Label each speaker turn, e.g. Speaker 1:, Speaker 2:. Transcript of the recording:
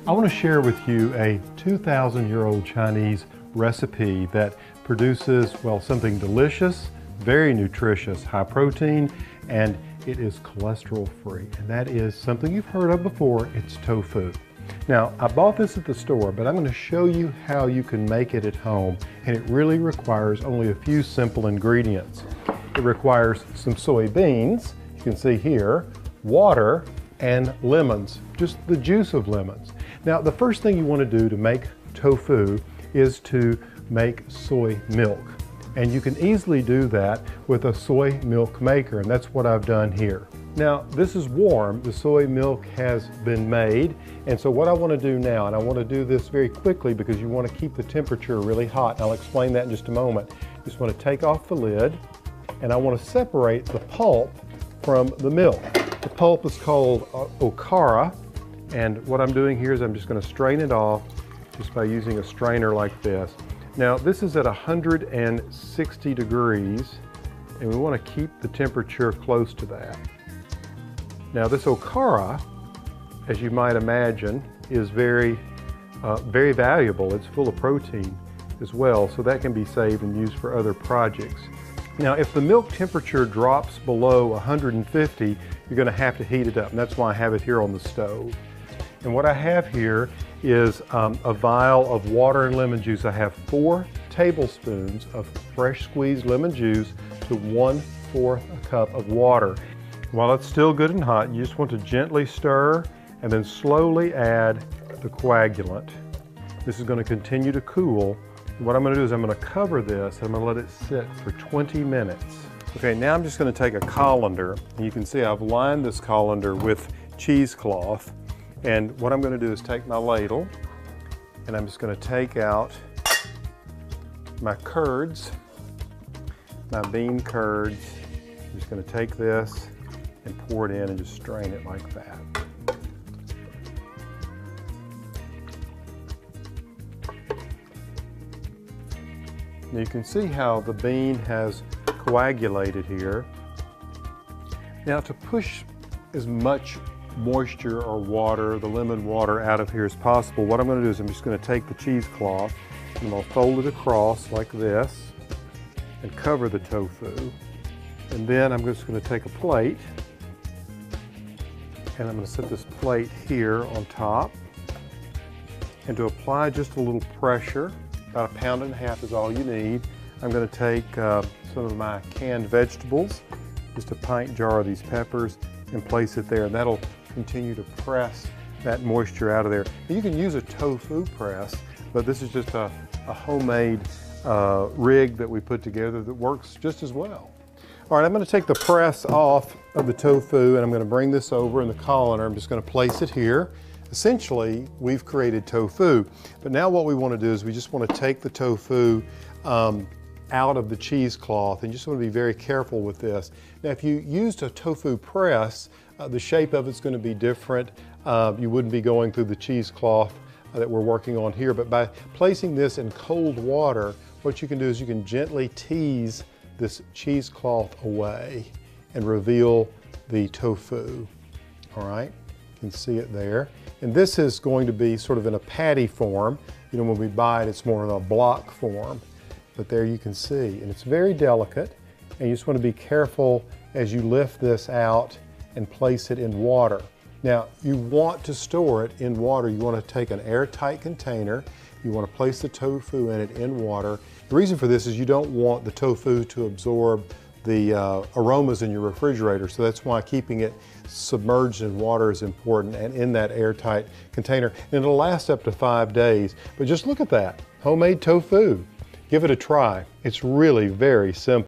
Speaker 1: I want to share with you a 2,000-year-old Chinese recipe that produces, well, something delicious, very nutritious, high protein, and it is cholesterol free. And that is something you've heard of before. It's tofu. Now, I bought this at the store, but I'm going to show you how you can make it at home, and it really requires only a few simple ingredients. It requires some soybeans, you can see here, water, and lemons, just the juice of lemons. Now, the first thing you want to do to make tofu is to make soy milk. And you can easily do that with a soy milk maker, and that's what I've done here. Now, this is warm. The soy milk has been made, and so what I want to do now, and I want to do this very quickly because you want to keep the temperature really hot, and I'll explain that in just a moment. You just want to take off the lid, and I want to separate the pulp from the milk. The pulp is called okara, and what I'm doing here is I'm just going to strain it off just by using a strainer like this. Now, this is at 160 degrees, and we want to keep the temperature close to that. Now, this okara, as you might imagine, is very valuable. It's full of protein as well, so that can be saved and used for other projects. Now, if the milk temperature drops below 150, you're going to have to heat it up, and that's why I have it here on the stove. And what I have here is a vial of water and lemon juice. I have 4 tablespoons of fresh squeezed lemon juice to 1/4 a cup of water. While it's still good and hot, you just want to gently stir and then slowly add the coagulant. This is going to continue to cool. What I'm going to do is I'm going to cover this and I'm going to let it sit for 20 minutes. Okay, now I'm just going to take a colander, and you can see I've lined this colander with cheesecloth. And what I'm going to do is take my ladle, and I'm just going to take out my curds, my bean curds. I'm just going to take this and pour it in and just strain it like that. Now you can see how the bean has coagulated here. Now, to push as much moisture or water, the lemon water, out of here as possible, what I'm going to do is I'm just going to take the cheesecloth and I'm going to fold it across like this and cover the tofu. And then I'm just going to take a plate and I'm going to set this plate here on top. And to apply just a little pressure, about 1.5 pounds is all you need, I'm going to take some of my canned vegetables, just a pint jar of these peppers, and place it there, and that'll continue to press that moisture out of there. You can use a tofu press, but this is just a homemade rig that we put together that works just as well. All right, I'm going to take the press off of the tofu, and I'm going to bring this over in the colander. I'm just going to place it here. Essentially, we've created tofu, but now what we want to do is we just want to take the tofu out of the cheesecloth, and you just want to be very careful with this. Now, if you used a tofu press, the shape of it's going to be different. You wouldn't be going through the cheesecloth that we're working on here, but by placing this in cold water, what you can do is you can gently tease this cheesecloth away and reveal the tofu. All right, you can see it there. And this is going to be sort of in a patty form. You know, when we buy it, it's more in a block form. But there you can see, and it's very delicate, and you just want to be careful as you lift this out and place it in water. Now, you want to store it in water. You want to take an airtight container. You want to place the tofu in it in water. The reason for this is you don't want the tofu to absorb the aromas in your refrigerator, so that's why keeping it submerged in water is important and in that airtight container. And it'll last up to 5 days. But just look at that, homemade tofu. Give it a try. It's really very simple.